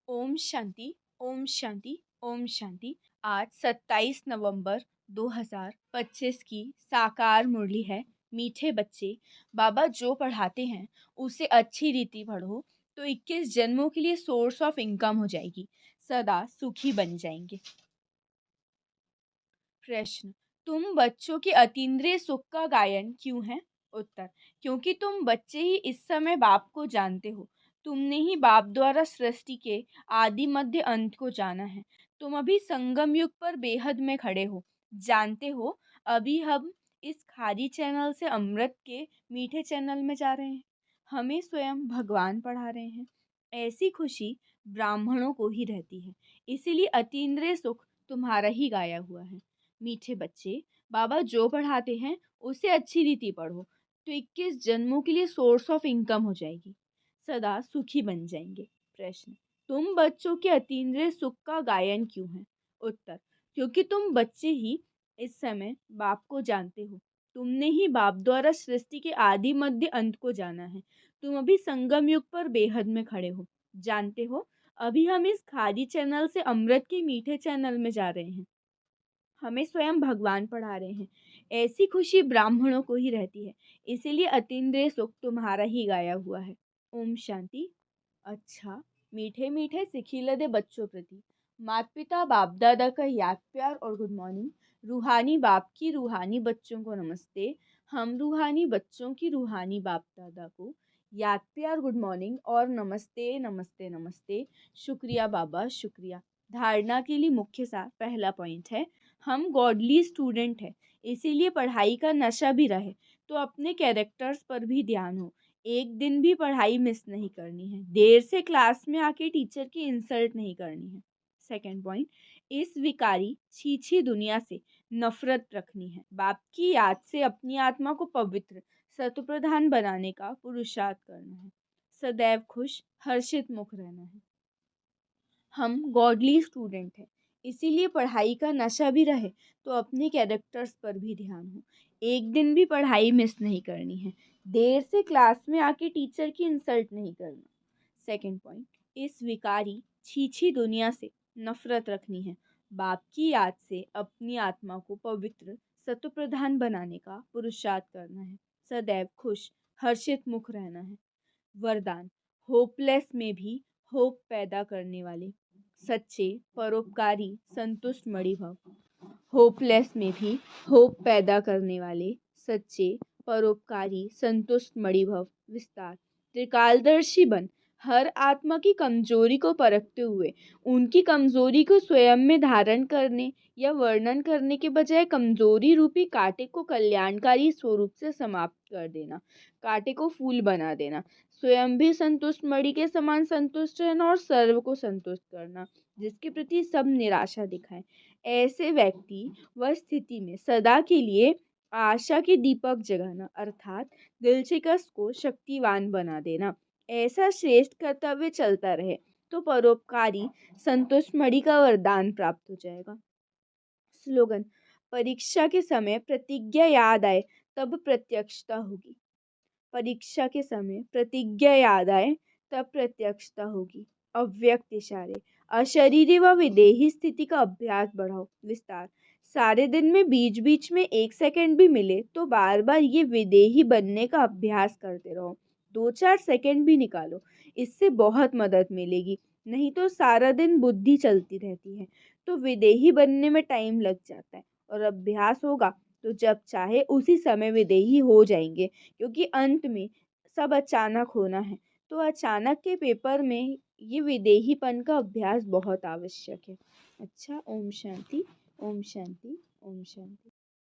ओम शांति, ओम शांति, ओम शांति। आज 27 नवंबर 2025 की साकार मुरली है। मीठे बच्चे, बाबा जो पढ़ाते हैं उसे अच्छी रीति पढ़ो तो 21 जन्मों के लिए सोर्स ऑफ इनकम हो जाएगी, सदा सुखी बन जाएंगे। प्रश्न, तुम बच्चों के अतीन्द्रिय सुख का गायन क्यों है? उत्तर, क्योंकि तुम बच्चे ही इस समय बाप को जानते हो। तुमने ही बाप द्वारा सृष्टि के आदि मध्य अंत को जाना है। तुम अभी संगम युग पर बेहद में खड़े हो। जानते हो, अभी हम इस खारी चैनल से अमृत के मीठे चैनल में जा रहे हैं। हमें स्वयं भगवान पढ़ा रहे हैं। ऐसी खुशी ब्राह्मणों को ही रहती है, इसीलिए अतीन्द्रिय सुख तुम्हारा ही गाया हुआ है। मीठे बच्चे, बाबा जो पढ़ाते हैं उसे अच्छी रीति पढ़ो तो 21 जन्मों के लिए सोर्स ऑफ इनकम हो जाएगी, सदा सुखी बन जाएंगे। प्रश्न, तुम बच्चों के अतीन्द्रिय सुख का गायन क्यों है? उत्तर, क्योंकि तुम बच्चे ही इस समय बाप को जानते हो। तुमने ही बाप द्वारा सृष्टि के आदि मध्य अंत को जाना है। तुम अभी संगम युग पर बेहद में खड़े हो। जानते हो, अभी हम इस खादी चैनल से अमृत के मीठे चैनल में जा रहे हैं। हमें स्वयं भगवान पढ़ा रहे हैं। ऐसी खुशी ब्राह्मणों को ही रहती है, इसीलिए अतीन्द्रिय सुख तुम्हारा ही गाया हुआ है। ओम शांति। अच्छा, मीठे मीठे सिखिलदे बच्चों प्रति माता पिता बाप दादा का याद प्यार और गुड मॉर्निंग। रूहानी बाप की रूहानी बच्चों को नमस्ते। हम रूहानी बच्चों की रूहानी बाप दादा को याद प्यार गुड मॉर्निंग और नमस्ते नमस्ते नमस्ते। शुक्रिया बाबा, शुक्रिया। धारणा के लिए मुख्य सार पहला पॉइंट है, हम गॉडली स्टूडेंट हैं, इसीलिए पढ़ाई का नशा भी रहे तो अपने कैरेक्टर्स पर भी ध्यान हो। एक दिन भी पढ़ाई मिस नहीं करनी है। देर से क्लास में आके टीचर की इंसल्ट नहीं करनी है। सेकंड पॉइंट, इस विकारी छीछी दुनिया से नफरत रखनी है। बाप की याद से अपनी आत्मा को पवित्र सतप्रधान बनाने का पुरुषार्थ करना है। सदैव खुश हर्षित मुख रहना है। हम गॉडली स्टूडेंट हैं, इसीलिए पढ़ाई का नशा भी रहे तो अपने कैरेक्टर्स पर भी ध्यान हो। एक दिन भी पढ़ाई मिस नहीं करनी है। देर से क्लास में आके टीचर की इंसल्ट नहीं करना। सेकंड पॉइंट, इस विकारी छीछी दुनिया से नफरत रखनी है। बाप की याद से अपनी आत्मा को पवित्र सतप्रधान बनाने का पुरुषार्थ करना है। सदैव खुश हर्षित मुख रहना है। वरदान, होपलेस में भी होप पैदा करने वाले सच्चे परोपकारी संतुष्ट मणिभव। होपलेस में भी होप पैदा करने वाले सच्चे परोपकारी संतुष्ट मणिभव। विस्तार, त्रिकालदर्शी बन हर आत्मा की कमजोरी को परखते हुए उनकी कमजोरी को स्वयं में धारण करने या वर्णन करने के बजाय कमजोरी रूपी कांटे को कल्याणकारी स्वरूप से समाप्त कर देना, कांटे को फूल बना देना। स्वयं भी संतुष्ट मणि के समान संतुष्ट रहना और सर्व को संतुष्ट करना, जिसके प्रति सब निराशा दिखाएं। ऐसे व्यक्ति व स्थिति में सदा के लिए आशा के दीपक जगाना, अर्थात दिलचिकस को शक्तिवान बना देना। ऐसा श्रेष्ठ कर्तव्य चलता रहे तो परोपकारी संतुष्ट मणि का वरदान प्राप्त हो जाएगा। स्लोगन, परीक्षा के समय प्रतिज्ञा याद आए तब प्रत्यक्षता होगी। परीक्षा के समय प्रतिज्ञा याद आए तब प्रत्यक्षता होगी। अव्यक्त इशारे, अशरीरी व विदेही स्थिति का अभ्यास बढ़ाओ। विस्तार, सारे दिन में बीच बीच में 1 सेकंड भी मिले तो बार बार ये विदेही बनने का अभ्यास करते रहो। 2-4 सेकंड भी निकालो, इससे बहुत मदद मिलेगी। नहीं तो सारा दिन बुद्धि चलती रहती है तो विदेही बनने में टाइम लग जाता है, और अभ्यास होगा तो जब चाहे उसी समय विदेही हो जाएंगे, क्योंकि अंत में सब अचानक होना है। तो अचानक के पेपर में ये विदेहीपन का अभ्यास बहुत आवश्यक है। अच्छा, ओम शांति, ओम शांति, ओम शांति।